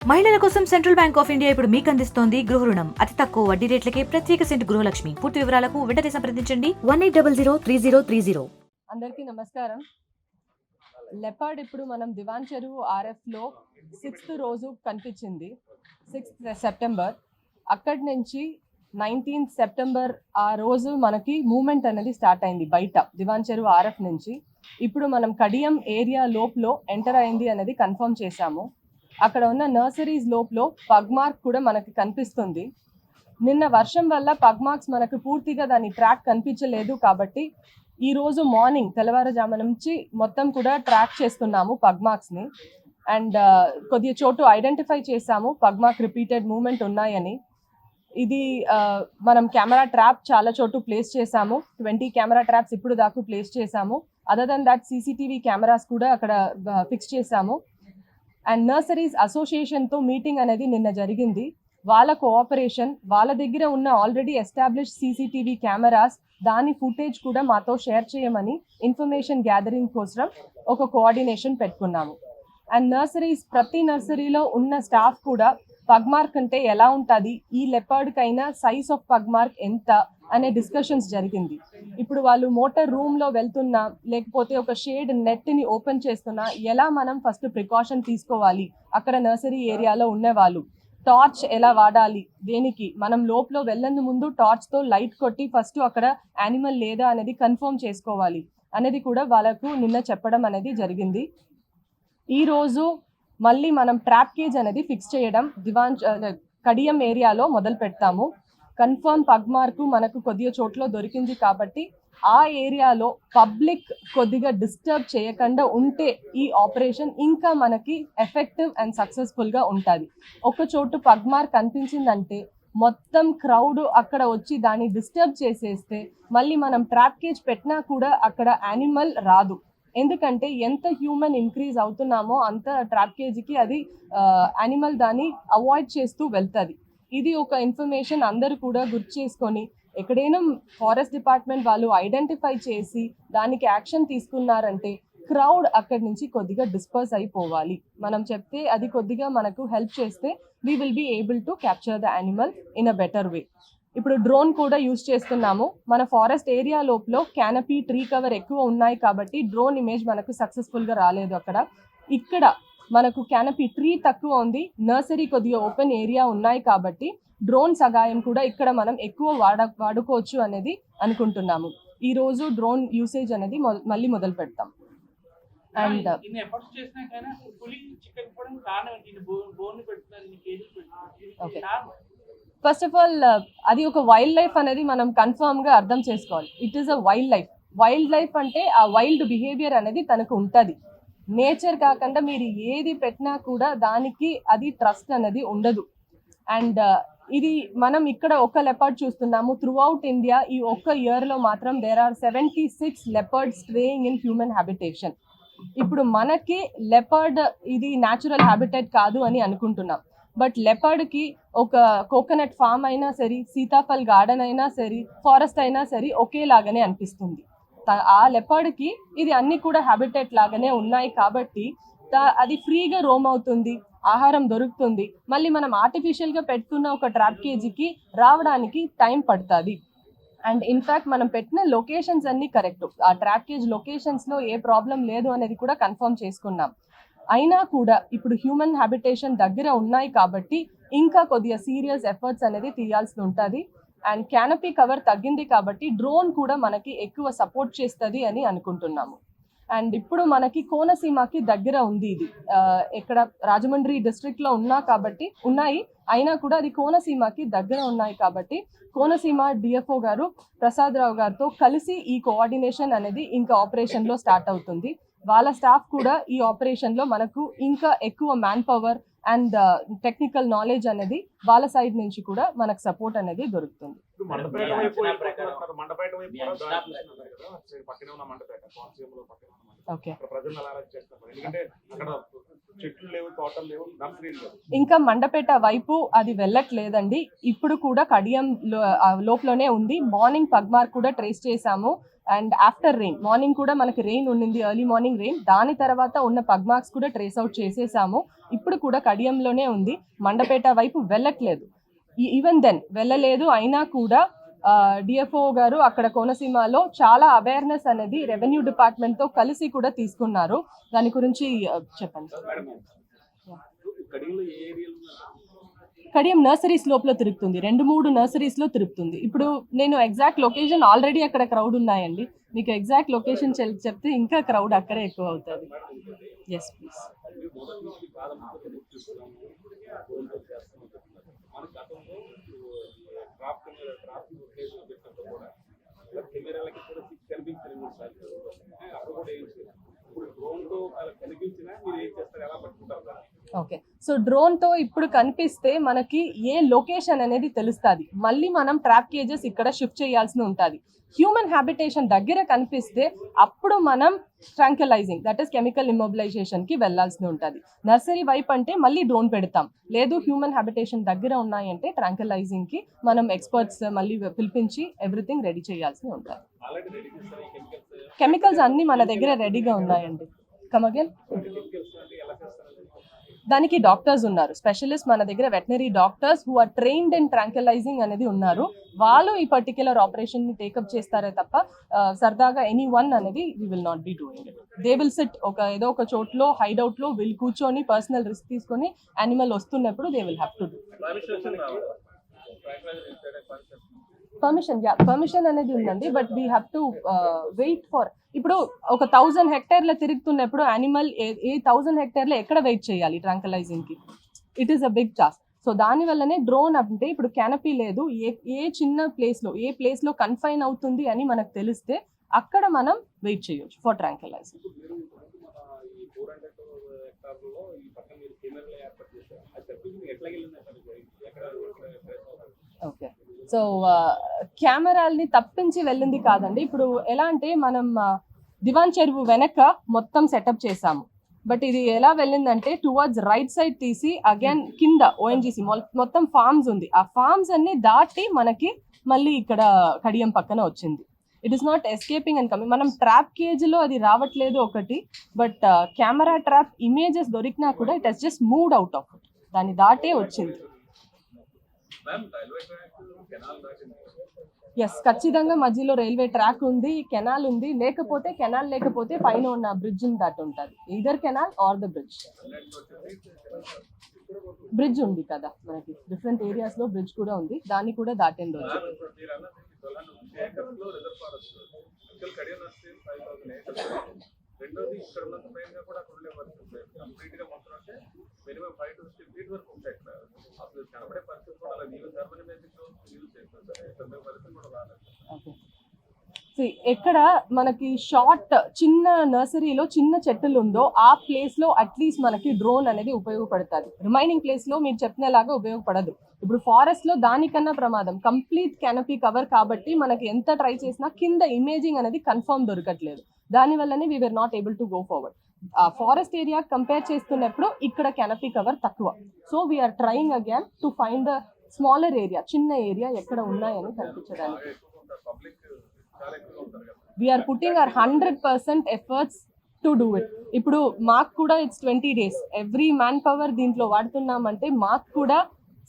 మహిళల కోసం central bank of India ఇప్పుడు మీకు అందిస్తోంది గృహ రుణం అతి తక్కువ వడ్డీ రేట్లకే ప్రత్యేక సెంట్ గృహలక్ష్మి. పూర్తి వివరాలకు వెంటనే సంప్రదించండి 18003030. అందరికీ నమస్కారం. లెపర్డ్ ఇప్పుడు మనం దివాన్ చెరువు ఆర్ఎఫ్లో 6th రోజు కనిపించింది, 6th సెప్టెంబర్. అక్కడి నుంచి 19th సెప్టెంబర్ ఆ రోజు మనకి మూమెంట్ అనేది స్టార్ట్ అయింది బయట దివాన్ చెరువు ఆర్ఎఫ్ నుంచి. ఇప్పుడు మనం కడియం ఏరియా లోపలో ఎంటర్ అయింది అనేది కన్ఫర్మ్ చేశాము. అక్కడ ఉన్న నర్సరీస్ లోపల పగ్ మార్క్ కూడా మనకి కనిపిస్తుంది. నిన్న వర్షం వల్ల పగ్ మార్క్స్ మనకు పూర్తిగా దాని ట్రాక్ కనిపించలేదు కాబట్టి ఈరోజు మార్నింగ్ తెల్లవారుజాము నుంచి మొత్తం కూడా ట్రాక్ చేస్తున్నాము పగ్ మార్క్స్ని. అండ్ కొద్దిగా చోటు ఐడెంటిఫై చేసాము పగ్ మార్క్ రిపీటెడ్ మూమెంట్ ఉన్నాయని. ఇది మనం కెమెరా ట్రాప్ చాలా చోటు ప్లేస్ చేసాము, 20 కెమెరా ట్రాప్స్ ఇప్పుడు దాకా ప్లేస్ చేసాము. Other than that CCTV cameras కూడా అక్కడ ఫిక్స్ చేసాము. అండ్ నర్సరీస్ అసోసియేషన్తో మీటింగ్ అనేది నిన్న జరిగింది. వాళ్ళ కోఆపరేషన్, వాళ్ళ దగ్గర ఉన్న ఆల్రెడీ ఎస్టాబ్లిష్ CCTV కెమెరాస్ దాని ఫుటేజ్ కూడా మాతో షేర్ చేయమని ఇన్ఫర్మేషన్ గ్యాదరింగ్ కోసం ఒక కోఆర్డినేషన్ పెట్టుకున్నాము. అండ్ నర్సరీస్, ప్రతి నర్సరీలో ఉన్న స్టాఫ్ కూడా పగ్ మార్క్ అంటే ఎలా ఉంటుంది, ఈ లెపర్డ్కైనా సైజ్ ఆఫ్ పగ్ మార్క్ ఎంత అనే డిస్కషన్స్ జరిగింది. ఇప్పుడు వాళ్ళు మోటార్ రూమ్లో వెళ్తున్నా లేకపోతే ఒక షేడ్ నెట్ని ఓపెన్ చేస్తున్నా ఎలా మనం ఫస్ట్ ప్రికాషన్ తీసుకోవాలి, అక్కడ నర్సరీ ఏరియాలో ఉన్నవాళ్ళు టార్చ్ ఎలా వాడాలి, దేనికి మనం లోపల వెళ్ళని ముందు టార్చ్తో లైట్ కొట్టి ఫస్ట్ అక్కడ యానిమల్ లేదా అనేది కన్ఫర్మ్ చేసుకోవాలి అనేది కూడా వాళ్ళకు నిన్న చెప్పడం అనేది జరిగింది. ఈరోజు మళ్ళీ మనం ట్రాప్ కేజ్ అనేది ఫిక్స్ చేయడం కడియం ఏరియాలో మొదలు పెడతాము. కన్ఫర్మ్ పగ్ మార్కు మనకు కొద్దిగా చోట్ల దొరికింది కాబట్టి ఆ ఏరియాలో పబ్లిక్ కొద్దిగా డిస్టర్బ్ చేయకుండా ఉంటే ఈ ఆపరేషన్ ఇంకా మనకి ఎఫెక్టివ్ అండ్ సక్సెస్ఫుల్గా ఉంటుంది. ఒక చోటు పగ్ మార్క్ కనిపించిందంటే మొత్తం క్రౌడ్ అక్కడ వచ్చి దాన్ని డిస్టర్బ్ చేసేస్తే మళ్ళీ మనం ట్రాప్ కేజ్ పెట్టినా కూడా అక్కడ యానిమల్ రాదు. ఎందుకంటే ఎంత హ్యూమన్ ఇంక్రీజ్ అవుతున్నామో అంత ట్రాప్ కేజీకి అది యానిమల్ దాన్ని అవాయిడ్ చేస్తూ వెళ్తుంది. ఇది ఒక ఇన్ఫర్మేషన్ అందరూ కూడా గుర్తు చేసుకొని ఎక్కడైనా ఫారెస్ట్ డిపార్ట్మెంట్ వాళ్ళు ఐడెంటిఫై చేసి దానికి యాక్షన్ తీసుకున్నారంటే క్రౌడ్ అక్కడి నుంచి కొద్దిగా డిస్పర్స్ అయిపోవాలి. మనం చెప్తే అది కొద్దిగా మనకు హెల్ప్ చేస్తే we will be able to capture the animal in a better way. ఇప్పుడు డ్రోన్ కూడా యూజ్ చేస్తున్నాము. మన ఫారెస్ట్ ఏరియా లోపల క్యానపీ, ట్రీ కవర్ ఎక్కువ ఉన్నాయి కాబట్టి డ్రోన్ ఇమేజ్ మనకు సక్సెస్ఫుల్గా రాలేదు. ఇక్కడ మనకు క్యానపీ ట్రీ తక్కువ ఉంది, నర్సరీ కొద్దిగా ఓపెన్ ఏరియా ఉన్నాయి కాబట్టి డ్రోన్ సహాయం కూడా ఇక్కడ మనం ఎక్కువ వాడుకోవచ్చు అనేది అనుకుంటున్నాము. ఈరోజు డ్రోన్ యూసేజ్ అనేది మళ్ళీ మొదలు పెడతాం. And okay, first of all అది ఒక వైల్డ్ లైఫ్ అనేది మనం కన్ఫర్మ్గా అర్థం చేసుకోవాలి. It is a wild life. Wild life అంటే ఆ వైల్డ్ బిహేవియర్ అనేది తనకు ఉంటుంది. నేచర్ కాకుండా మీరు ఏది పెట్టినా కూడా దానికి అది ట్రస్ట్ అనేది ఉండదు. అండ్ ఇది మనం ఇక్కడ ఒక లెపర్డ్ చూస్తున్నాము. త్రూ అవుట్ ఇండియా ఈ ఒక్క ఇయర్లో మాత్రం there are 76 leopards straying in human habitation. ఇప్పుడు మనకి లెపర్డ్ ఇది న్యాచురల్ హ్యాబిటేట్ కాదు అని అనుకుంటున్నాం, బట్ లెపర్డ్కి ఒక కోకోనట్ ఫామ్ అయినా సరే, సీతాఫల్ గార్డెన్ అయినా సరే, ఫారెస్ట్ అయినా సరే ఒకేలాగానే అనిపిస్తుంది. ఆ లెపర్డ్కి ఇది అన్ని కూడా హ్యాబిటేట్ లాగానే ఉన్నాయి కాబట్టి అది ఫ్రీగా రోమ్ అవుతుంది, ఆహారం దొరుకుతుంది. మళ్ళీ మనం ఆర్టిఫిషియల్గా పెట్టుకున్న ఒక ట్రాప్ కేజీకి రావడానికి టైం పడుతుంది. అండ్ ఇన్ఫ్యాక్ట్ మనం పెట్టిన లొకేషన్స్ అన్నీ కరెక్ట్, ఆ ట్రాప్ కేజ్ లొకేషన్స్లో ఏ ప్రాబ్లం లేదు అనేది కూడా కన్ఫర్మ్ చేసుకున్నాం. అయినా కూడా ఇప్పుడు హ్యూమన్ హ్యాబిటేషన్ దగ్గర ఉన్నాయి కాబట్టి ఇంకా కొద్దిగా సీరియస్ ఎఫర్ట్స్ అనేది తీయాల్సి ఉంటుంది. అండ్ క్యానపీ కవర్ తగ్గింది కాబట్టి డ్రోన్ కూడా మనకి ఎక్కువ సపోర్ట్ చేస్తుంది అని అనుకుంటున్నాము. అండ్ ఇప్పుడు మనకి కోనసీమకి దగ్గర ఉంది ఇది, ఇక్కడ రాజమండ్రి డిస్ట్రిక్ట్లో ఉన్నాయి, అయినా కూడా అది కోనసీమకి దగ్గర ఉన్నాయి కాబట్టి కోనసీమ DFO గారు ప్రసాద్ రావు గారితో కలిసి ఈ కోఆర్డినేషన్ అనేది ఇంకా ఆపరేషన్లో స్టార్ట్ అవుతుంది. వాళ్ళ స్టాఫ్ కూడా ఈ ఆపరేషన్లో మనకు ఇంకా ఎక్కువ man power and technical knowledge అనేది వాళ్ళ సైడ్ నుంచి కూడా మనకు సపోర్ట్ అనేది దొరుకుతుంది. ఓకే, ఇంకా మండపేట వైపు అది వెళ్ళట్లేదండి. ఇప్పుడు కూడా కడియం లోపలనే ఉంది. మార్నింగ్ పగ్ మార్క్ కూడా ట్రేస్ చేసాము. అండ్ ఆఫ్టర్ రెయిన్, మార్నింగ్ కూడా మనకి రెయిన్ ఉండింది, ఎర్లీ మార్నింగ్ రెయిన్, దాని తర్వాత ఉన్న పగ్ మార్క్స్ కూడా ట్రేస్ అవుట్ చేసేసాము. ఇప్పుడు కూడా కడియంలోనే ఉంది, మండపేట వైపు వెళ్ళట్లేదు. ఈవెన్ దెన్ వెళ్ళలేదు అయినా కూడా డిఎఫ్ఓ గారు అక్కడ కోనసీమలో చాలా అవేర్నెస్ అనేది రెవెన్యూ డిపార్ట్మెంట్తో కలిసి కూడా తీసుకున్నారు. దాని గురించి చెప్పండి. కడియం నర్సరీస్ లోపల తిరుగుతుంది, 2-3 నర్సరీస్లో తిరుగుతుంది. ఇప్పుడు నేను ఎగ్జాక్ట్ లొకేషన్, ఆల్రెడీ అక్కడ క్రౌడ్ ఉన్నాయండి, మీకు ఎగ్జాక్ట్ లొకేషన్ చెప్తే ఇంకా క్రౌడ్ అక్కడే ఎక్కువ అవుతుంది. Yes please. ఓకే, సో డ్రోన్తో ఇప్పుడు కనిపిస్తే మనకి ఏ లొకేషన్ అనేది తెలుస్తుంది. మళ్ళీ మనం ట్రాప్ కేజెస్ ఇక్కడ షిఫ్ట్ చేయాల్సి ఉంటుంది. హ్యూమన్ హ్యాబిటేషన్ దగ్గర కనిపిస్తే అప్పుడు మనం ట్రాంక్యులైజింగ్, దట్ ఈస్ కెమికల్ ఇమ్మొబిలైజేషన్కి వెళ్ళాల్సి ఉంటుంది. నర్సరీ వైపు అంటే మళ్ళీ డ్రోన్ పెడతాం, లేదు హ్యూమన్ హ్యాబిటేషన్ దగ్గర ఉన్నాయంటే ట్రాంక్యులైజింగ్కి మనం ఎక్స్పర్ట్స్ మళ్ళీ పిలిపించి ఎవ్రీథింగ్ రెడీ చేయాల్సి ఉంటుంది. కెమికల్స్ అన్నీ మన దగ్గర రెడీగా ఉన్నాయండి. Come again. దానికి డాక్టర్స్ ఉన్నారు, స్పెషలిస్ట్ మన దగ్గర, veterinary doctors who are trained in tranquillising అనేది ఉన్నారు. వాళ్ళు ఈ పర్టిక్యులర్ ఆపరేషన్ ని టేకప్ చేస్తారే తప్ప సరదాగా ఎనీ వన్ అనేది we will not be doing it. They will sit ఏదో ఒక చోట్లో హైడౌట్ లో వీళ్ళు కూర్చొని పర్సనల్ రిస్క్ తీసుకొని యానిమల్ వస్తున్నప్పుడు they will have to do. Permission అనేది ఉందండి, but we have to wait for. ఇప్పుడు ఒక 1000 హెక్టేర్ల తిరుగుతున్నప్పుడు యానిమల్ 1000 హెక్టేర్ల ఎక్కడ వెయిట్ చేయాలి ట్రాంక్యులైజింగ్కి? It is a big task. So దానివల్లనే డ్రోన్ అంటే ఇప్పుడు క్యానపీ లేదు, ఏ చిన్న ప్లేస్లో ఏ ప్లేస్లో కన్ఫైన్ అవుతుంది అని మనకు తెలిస్తే అక్కడ మనం వెయిట్ చేయొచ్చు ఫర్ ట్రాంక్యులైజింగ్. ఓకే, సో కెమెరాల్ని తప్పించి వెళ్ళింది కాదండి. ఇప్పుడు ఎలా అంటే మనం దివాన్ చెరువు వెనక మొత్తం సెటప్ చేసాము, బట్ ఇది ఎలా వెళ్ళిందంటే టువర్డ్స్ రైట్ సైడ్ తీసి అగైన్ కింద ఓఎన్జీసీ మొత్తం ఫార్మ్స్ ఉంది, ఆ ఫార్మ్స్ అన్ని దాటి మనకి మళ్ళీ ఇక్కడ కడియం పక్కన వచ్చింది. It is not escaping and coming. మనం ట్రాప్ కేజ్లో అది రావట్లేదు ఒకటి, బట్ కెమెరా ట్రాప్ ఇమేజెస్ దొరికినా కూడా it has just moved out of it, దాన్ని దాటే వచ్చింది. ఎస్, ఖచ్చితంగా మధ్యలో రైల్వే ట్రాక్ ఉంది, కెనాల్ ఉంది, కెనాల్ లేకపోతే పైన ఉన్న బ్రిడ్జ్ దాటి ఉంటుంది. Either canal or the bridge ఉంది కదా మనకి, డిఫరెంట్ ఏరియాస్ లో బ్రిడ్జ్ కూడా ఉంది, దాన్ని కూడా దాటండి వచ్చి. ఎక్కడ మనకి షార్ట్ చిన్న నర్సరీలో చిన్న చెట్టులు ఉందో ఆ ప్లేస్ లో అట్లీస్ట్ మనకి డ్రోన్ అనేది ఉపయోగపడుతుంది. రిమైనింగ్ ప్లేస్ లో మీరు చెప్పినలాగా ఉపయోగపడదు. ఇప్పుడు ఫారెస్ట్ లో దానికన్నా ప్రమాదం, కంప్లీట్ కెనపీ కవర్ కాబట్టి మనకి ఎంత ట్రై చేసినా కింద ఇమేజింగ్ అనేది కన్ఫర్మ్ దొరకట్లేదు. దానివల్లనే we were not able to go forward. ఆ ఫారెస్ట్ ఏరియా కంపేర్ చేస్తున్నప్పుడు ఇక్కడ కెనపీ కవర్ తక్కువ. So we are trying again to find the smaller area, చిన్న ఏరియా ఎక్కడ ఉన్నాయని కనిపించడానికి. We are putting our 100% efforts to do it. ఇప్పుడు మాకు కూడా it's 20 days, every man power దీంట్లో వాడుతున్నామంటే మాకు కూడా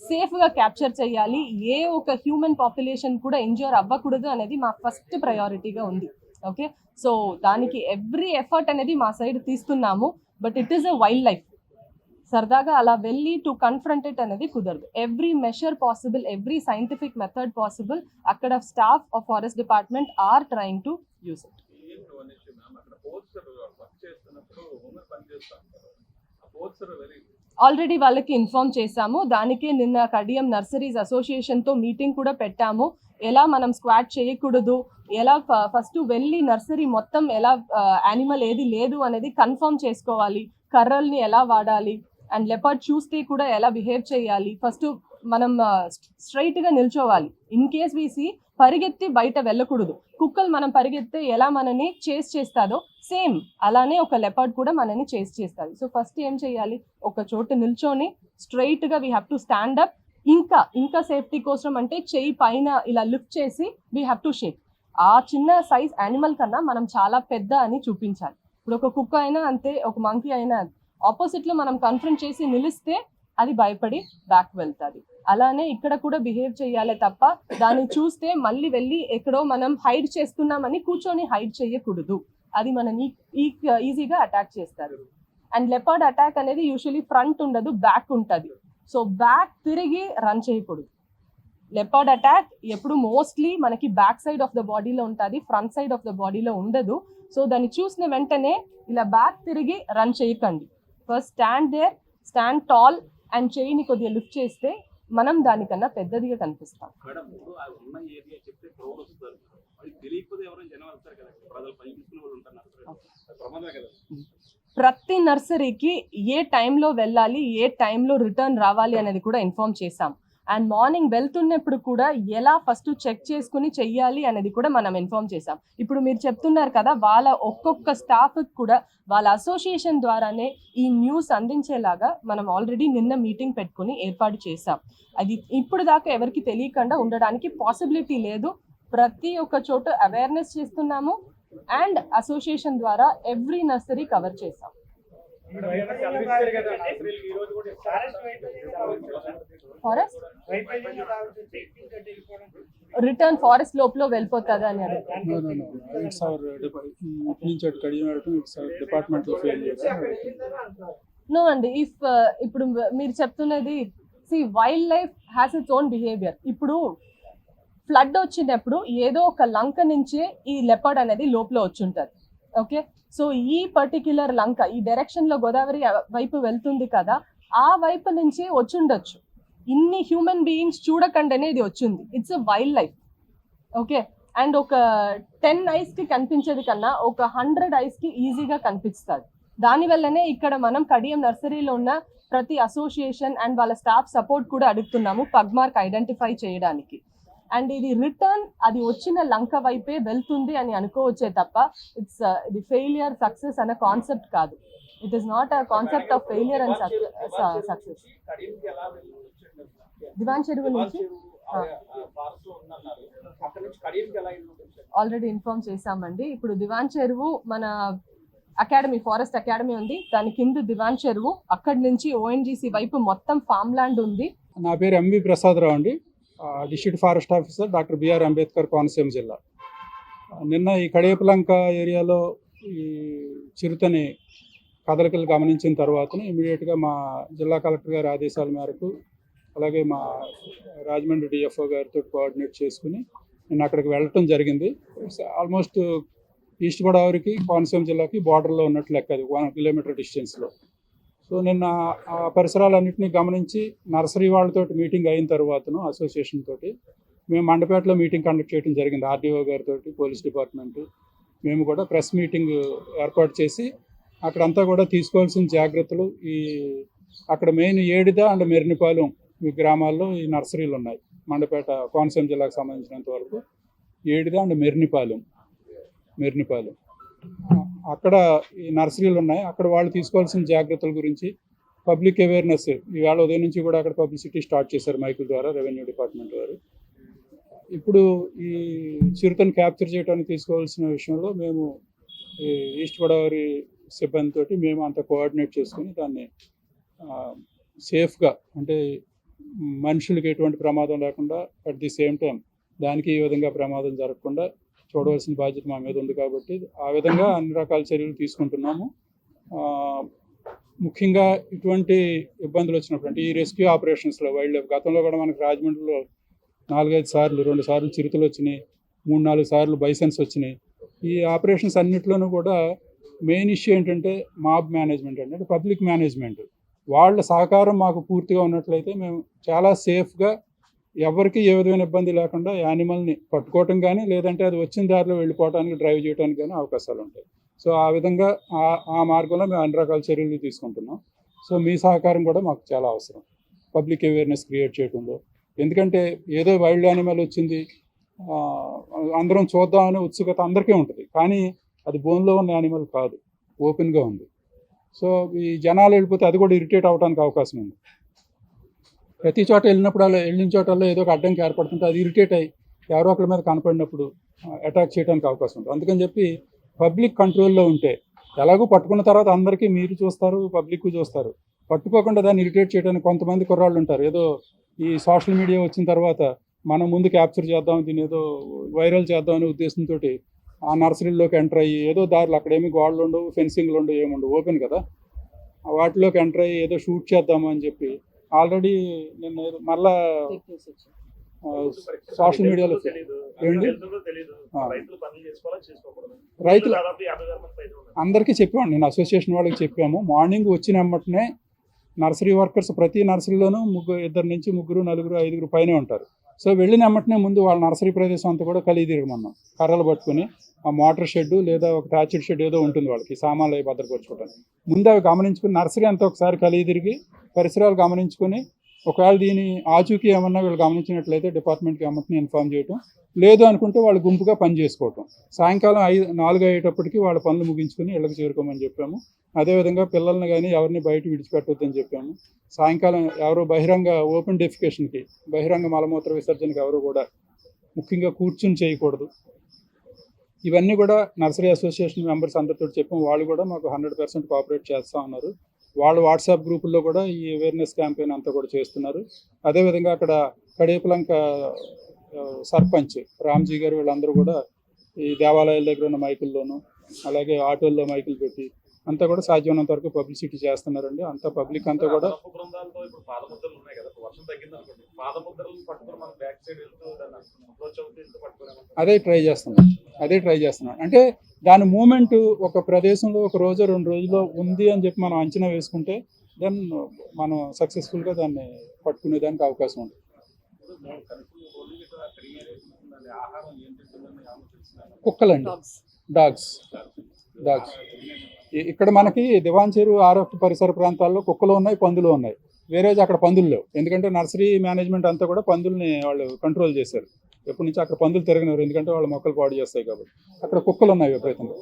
సేఫ్గా క్యాప్చర్ చేయాలి, ఏ ఒక హ్యూమన్ పాపులేషన్ కూడా ఇంజ్యూర్ అవ్వకూడదు అనేది మా ఫస్ట్ ప్రయారిటీగా ఉంది. ఓకే, సో దానికి ఎవ్రీ ఎఫర్ట్ అనేది మా సైడ్ తీస్తున్నాము, but it is a wild life. సరదాగా అలా వెళ్ళి టు కన్ఫ్రంట్ ఇట్ అనేది కుదరదు. Every measure possible, every scientific method possible అక్కడ staff of forest department are trying to use it. Already వాళ్ళకి ఇన్ఫార్మ్ చేశాము, దానికే నిన్న కడియం నర్సరీస్ అసోసియేషన్తో మీటింగ్ కూడా పెట్టాము. ఎలా మనం స్క్వాట్ చేయకూడదు, ఎలా ఫస్ట్ వెళ్ళి నర్సరీ మొత్తం ఎలా యానిమల్ ఏది లేదు అనేది కన్ఫర్మ్ చేసుకోవాలి, కర్రల్ని ఎలా వాడాలి, అండ్ లెపర్డ్ చూస్తే కూడా ఎలా బిహేవ్ చేయాలి. ఫస్ట్ మనం స్ట్రైట్గా నిల్చోవాలి. ఇన్ కేస్ వీసి పరిగెత్తి బయట వెళ్ళకూడదు. కుక్కలు మనం పరిగెత్తే ఎలా మనని చేస్ చేస్తాదో సేమ్ అలానే ఒక లెపర్డ్ కూడా మనని చేస్ చేస్తుంది. సో ఫస్ట్ ఏం చేయాలి, ఒక చోట నిల్చొని స్ట్రైట్గా we have to stand up. ఇంకా సేఫ్టీ కోసం అంటే చెయ్యి పైన ఇలా లిఫ్ట్ చేసి వీ హ్యావ్ టు షేక్. ఆ చిన్న సైజ్ యానిమల్ కన్నా మనం చాలా పెద్ద అని చూపించాలి. ఇప్పుడు ఒక కుక్క అయినా అంతే, ఒక మంకీ అయినా ఆపోజిట్లో మనం కన్ఫ్రంట్ చేసి నిలిస్తే అది భయపడి బ్యాక్ వెళ్తుంది. అలానే ఇక్కడ కూడా బిహేవ్ చేయాలి తప్ప దాన్ని చూస్తే మళ్ళీ వెళ్ళి ఎక్కడో మనం హైడ్ చేస్తున్నామని కూర్చొని హైడ్ చేయకూడదు. అది మనని ఈజీగా అటాక్ చేస్తారు. అండ్ లెపర్డ్ అటాక్ అనేది యూజువలీ ఫ్రంట్ ఉండదు, బ్యాక్ ఉంటుంది. సో బ్యాక్ తిరిగి రన్ చేయకూడదు. లెపర్డ్ అటాక్ ఎప్పుడు మోస్ట్లీ మనకి బ్యాక్ సైడ్ ఆఫ్ ద బాడీలో ఉంటుంది, ఫ్రంట్ సైడ్ ఆఫ్ ద బాడీలో ఉండదు. సో దాన్ని చూసిన వెంటనే ఇలా బ్యాక్ తిరిగి రన్ చేయకండి. ఫస్ట్ స్టాండ్ టాల్ అండ్ చేయిని కొద్దిగా లిఫ్ట్ చేస్తే మనం దానికన్నా పెద్దదిగా కనిపిస్తాం. ప్రతి నర్సరీకి ఏ టైంలో వెళ్ళాలి, ఏ టైంలో రిటర్న్ రావాలి అనేది కూడా ఇన్ఫార్మ్ చేసాం. అండ్ మార్నింగ్ వెళ్తున్నప్పుడు కూడా ఎలా ఫస్ట్ చెక్ చేసుకుని చెయ్యాలి అనేది కూడా మనం ఇన్ఫార్మ్ చేసాం. ఇప్పుడు మీరు చెప్తున్నారు కదా, వాళ్ళ ఒక్కొక్క స్టాఫ్ కూడా వాళ్ళ అసోసియేషన్ ద్వారానే ఈ న్యూస్ అందించేలాగా మనం ఆల్రెడీ నిన్న మీటింగ్ పెట్టుకుని ఏర్పాటు చేసాం. అది ఇప్పుడు దాకా ఎవరికి తెలియకుండా ఉండడానికి పాసిబిలిటీ లేదు. ప్రతి ఒక్క చోట అవేర్నెస్ చేస్తున్నాము అండ్ అసోసియేషన్ ద్వారా ఎవ్రీ నర్సరీ కవర్ చేసాం. ఫారెస్ట్ రిటర్న్ ఫారెస్ట్ లోపల వెళ్ళిపోతుంది అని నో అండి. ఇప్పుడు మీరు చెప్తున్నది wild life has its own behaviour. ఇప్పుడు ఫ్లడ్ వచ్చినప్పుడు ఏదో ఒక లంక నుంచే ఈ లెపర్డ్ అనేది లోపల వచ్చి ఉంటుంది. ఓకే, సో ఈ పర్టిక్యులర్ లంక ఈ డైరెక్షన్ లో గోదావరి వైపు వెళ్తుంది కదా, ఆ వైపు నుంచే వచ్చుండొచ్చు. ఇన్ని హ్యూమన్ బీయింగ్స్ చూడకుండానే ఇది వచ్చింది. It's a wild life. Okay, and ఒక 10 eyes కి కనిపించేది కన్నా ఒక 100 eyes కి ఈజీగా కనిపిస్తుంది. దానివల్లనే ఇక్కడ మనం కడియం నర్సరీలో ఉన్న ప్రతి అసోసియేషన్ అండ్ వాళ్ళ స్టాఫ్ సపోర్ట్ కూడా అడుగుతున్నాము పగ్ మార్క్ ఐడెంటిఫై చేయడానికి. అండ్ ఇది రిటర్న్ అది వచ్చిన లంక వైపే వెళ్తుంది అని అనుకోవచ్చే తప్ప ఇది ఫెయిలియర్ సక్సెస్ అనే కాన్సెప్ట్ కాదు. It is not a concept of failure and success. Diwancheruvu నుంచి ఆల్రెడీ ఇన్ఫార్మ్ చేశామండి. ఇప్పుడు దివాన్ చెరువు మన అకాడమీ, ఫారెస్ట్ అకాడమీ ఉంది, దాని కింద దివాన్ చెరువు, అక్కడి నుంచి ONGC వైపు మొత్తం ఫామ్ ల్యాండ్ ఉంది. నా పేరు MV ప్రసాదరావు అండి, district forest officer, doctor BR Ambedkar Konaseema జిల్లా. నిన్న ఈ కడియపులంక ఏరియాలో ఈ చిరుతని కదలికలు గమనించిన తర్వాతనే ఇమీడియట్గా మా జిల్లా కలెక్టర్ గారి ఆదేశాల మేరకు, అలాగే మా రాజమండ్రి DFO గారితో కోఆర్డినేట్ చేసుకుని నేను అక్కడికి వెళ్ళటం జరిగింది. ఆల్మోస్ట్ ఈస్ట్ గోదావరికి కోనసీమ జిల్లాకి బార్డర్లో ఉన్నట్లు లెక్క, అది 1 kilometer డిస్టెన్స్లో. సో నిన్న ఆ పరిసరాలన్నింటినీ గమనించి నర్సరీ వాళ్ళతో మీటింగ్ అయిన తర్వాతను అసోసియేషన్ తోటి మేము మండపేటలో మీటింగ్ కండక్ట్ చేయడం జరిగింది. RDO గారితో, పోలీస్ డిపార్ట్మెంటు, మేము కూడా ప్రెస్ మీటింగ్ ఏర్పాటు చేసి అక్కడంతా కూడా తీసుకోవాల్సిన జాగ్రత్తలు, ఈ అక్కడ మెయిన్ ఏడిద అండ్ మెరినిపాలెం ఈ గ్రామాల్లో ఈ నర్సరీలు ఉన్నాయి. మండపేట కోనసీమ జిల్లాకు సంబంధించినంత వరకు ఏడిద అండ్ మెరినిపాలెం అక్కడ ఈ నర్సరీలు ఉన్నాయి. అక్కడ వాళ్ళు తీసుకోవాల్సిన జాగ్రత్తల గురించి పబ్లిక్ అవేర్నెస్ ఈవేళ ఉదయం నుంచి కూడా అక్కడ పబ్లిసిటీ స్టార్ట్ చేశారు మైకుల ద్వారా రెవెన్యూ డిపార్ట్మెంట్ వారు. ఇప్పుడు ఈ చిరుతను క్యాప్చర్ చేయడానికి తీసుకోవాల్సిన విషయంలో మేము ఈస్ట్ గోదావరి సిబ్బందితో మేము అంత కోఆర్డినేట్ చేసుకుని దాన్ని సేఫ్గా, అంటే మనుషులకి ఎటువంటి ప్రమాదం లేకుండా, అట్ ది సేమ్ టైం దానికి ఈ విధంగా ప్రమాదం జరగకుండా చూడవలసిన బాధ్యత మా మీద ఉంది. కాబట్టి ఆ విధంగా అన్ని రకాల చర్యలు తీసుకుంటున్నాము. ముఖ్యంగా ఇటువంటి ఇబ్బందులు వచ్చినప్పుడు, అంటే ఈ రెస్క్యూ ఆపరేషన్స్లో వైల్డ్ లైఫ్, గతంలో కూడా మనకు రాజమండ్రిలో 4-5 సార్లు, 2 సార్లు చిరుతలు వచ్చినాయి, 3-4 సార్లు బైసన్స్ వచ్చినాయి. ఈ ఆపరేషన్స్ అన్నింటిలోనూ కూడా మెయిన్ ఇష్యూ ఏంటంటే మాబ్ మేనేజ్మెంట్, అంటే పబ్లిక్ మేనేజ్మెంట్. వాళ్ళ సహకారం మాకు పూర్తిగా ఉన్నట్లయితే మేము చాలా సేఫ్గా, ఎవరికి ఏ విధమైన ఇబ్బంది లేకుండా యానిమల్ని పట్టుకోవటం కానీ, లేదంటే అది వచ్చిన దారిలో వెళ్ళిపోవడానికి, డ్రైవ్ చేయడానికి కానీ అవకాశాలు ఉంటాయి. సో ఆ విధంగా ఆ మార్గంలో మేము అన్ని రకాల చర్యలు తీసుకుంటున్నాం. సో మీ సహకారం కూడా మాకు చాలా అవసరం పబ్లిక్ అవేర్నెస్ క్రియేట్ చేయడంలో. ఎందుకంటే ఏదో వైల్డ్ యానిమల్ వచ్చింది అందరం చూద్దామనే ఉత్సుకత అందరికీ ఉంటుంది, కానీ అది బోన్లో ఉన్న యానిమల్ కాదు, ఓపెన్గా ఉంది. సో ఈ జనాలు వెళ్ళిపోతే అది కూడా ఇరిటేట్ అవ్వడానికి అవకాశం ఉంది. ప్రతి చోట వెళ్ళిన చోటల్లో ఏదో ఒక అడ్డంకి ఏర్పడుతుంటే అది ఇరిటేట్ అయ్యి ఎవరో ఒకరి మీద కనపడినప్పుడు అటాక్ చేయడానికి అవకాశం ఉంటుంది. అందుకని చెప్పి పబ్లిక్ కంట్రోల్లో ఉంటే ఎలాగో పట్టుకున్న తర్వాత అందరికీ మీరు చూస్తారు, పబ్లిక్ చూస్తారు. పట్టుకోకుండా దాన్ని ఇరిటేట్ చేయడానికి కొంతమంది కుర్రాళ్ళు ఉంటారు. ఏదో ఈ సోషల్ మీడియా వచ్చిన తర్వాత మనం ముందు క్యాప్చర్ చేద్దాం, దీన్ని ఏదో వైరల్ చేద్దాం అనే ఉద్దేశంతో ఆ నర్సరీలోకి ఎంటర్ అయ్యి ఏదో దారిలో అక్కడేమి గోడలు ఉండవు, ఫెన్సింగ్లు ఉండవు, ఏముండవు, ఓపెన్ కదా, వాటిలోకి ఎంటర్ అయ్యి ఏదో షూట్ చేద్దాము అని చెప్పి ఆల్రెడీ నేను మళ్ళా సోషల్ మీడియాలో ఏంటి రైతులు అందరికీ చెప్పాము. నేను అసోసియేషన్ వాళ్ళకి చెప్పాము. మార్నింగ్ వచ్చిన వెంటనే నర్సరీ వర్కర్స్ ప్రతి నర్సరీలోనూ ఇద్దరు నుంచి ముగ్గురు, నలుగురు, ఐదుగురు పైనే ఉంటారు. సో వెళ్ళిన వెంటనే ముందు వాళ్ళ నర్సరీ ప్రదేశం అంతా కూడా కలిగి తిరగమన్నాం. కర్రలు పట్టుకుని ఆ మోటార్ షెడ్ లేదా ఒక టార్చెడ్ షెడ్ ఏదో ఉంటుంది వాళ్ళకి సామాన్లు అవి భద్రపరచుకోవడానికి. ముందు అవి గమనించుకుని నర్సరీ అంతా ఒకసారి కలిగి తిరిగి పరిసరాలు గమనించుకొని ఒకవేళ దీని ఆచూకీ ఏమన్నా వీళ్ళు గమనించినట్లయితే డిపార్ట్మెంట్కి ఏమంటే ఇన్ఫార్మ్ చేయటం, లేదు అనుకుంటే వాళ్ళు గుంపుగా పని చేసుకోవటం. సాయంకాలం 4 అయ్యేటప్పటికి వాళ్ళ పనులు ముగించుకొని ఇళ్ళకి చేరుకోమని చెప్పాము. అదేవిధంగా పిల్లల్ని కానీ ఎవరిని బయట విడిచిపెట్టొద్దని చెప్పాము. సాయంకాలం ఎవరు బహిరంగ ఓపెన్ డెఫికేషన్కి, బహిరంగ మలమూత్ర విసర్జనకి ఎవరు కూడా ముఖ్యంగా కూర్చుని చేయకూడదు. ఇవన్నీ కూడా నర్సరీ అసోసియేషన్ మెంబర్స్ అందరితో చెప్పాము. వాళ్ళు కూడా మాకు 100% కోఆపరేట్ చేస్తూ ఉన్నారు. వాళ్ళు వాట్సాప్ గ్రూపుల్లో కూడా ఈ అవేర్నెస్ క్యాంపెయిన్ అంతా కూడా చేస్తున్నారు. అదేవిధంగా అక్కడ కడేపులంక సర్పంచ్ రామ్జీ గారు వీళ్ళందరూ కూడా ఈ దేవాలయాల దగ్గర ఉన్న మైకుల్లోనూ అలాగే ఆటోల్లో మైకులు పెట్టి అంతా కూడా సాధ్యమైనంత వరకు పబ్లిసిటీ చేస్తున్నారండి. అంతా పబ్లిక్ అంతా కూడా అదే ట్రై చేస్తున్నాం. అంటే దాని మూమెంట్ ఒక ప్రదేశంలో ఒక రోజు 2 రోజుల్లో ఉంది అని చెప్పి మనం అంచనా వేసుకుంటే దెన్ మనం సక్సెస్ఫుల్గా దాన్ని పట్టుకునేదానికి అవకాశం ఉంటుంది. కుక్కలండి, డాగ్స్. ఇక్కడ మనకి దివాన్ చెరువు ఆర్ఎఫ్ పరిసర ప్రాంతాల్లో కుక్కలు ఉన్నాయి, పందులు ఉన్నాయి. వేరే అక్కడ పందులు లేవు. ఎందుకంటే నర్సరీ మేనేజ్మెంట్ అంతా కూడా పందుల్ని వాళ్ళు కంట్రోల్ చేశారు. ఎప్పటి నుంచి అక్కడ పందులు తిరగనివ్వరు, ఎందుకంటే వాళ్ళ మొక్కలు పాడు చేస్తాయి కాబట్టి. అక్కడ కుక్కలు ఉన్నాయి విపరీతంగా.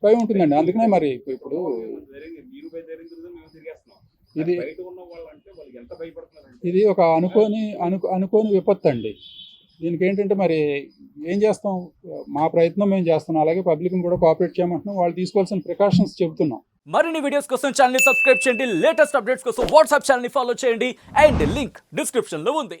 భయం ఉంటుందండి. అందుకనే మరి ఇప్పుడు ఇది ఒక అనుకోని విపత్తు అండి. దీనికి ఏంటంటే మరి ఏం చేస్తాం, మా ప్రయత్నం మేము చేస్తున్నాం. అలాగే పబ్లిక్ని కూడా కోఆపరేట్ చేయమంటున్నాం. వాళ్ళు తీసుకోవాల్సిన ప్రికాషన్స్ చెబుతున్నాం. మరిన్ని వీడియోస్ కోసం ఛానల్ ని సబ్స్క్రైబ్ చేయండి. లేటెస్ట్ అప్డేట్స్ కోసం వాట్సాప్ ఛానల్ ని ఫాలో చేయండి. అండ్ లింక్ డిస్క్రిప్షన్ లో ఉంది.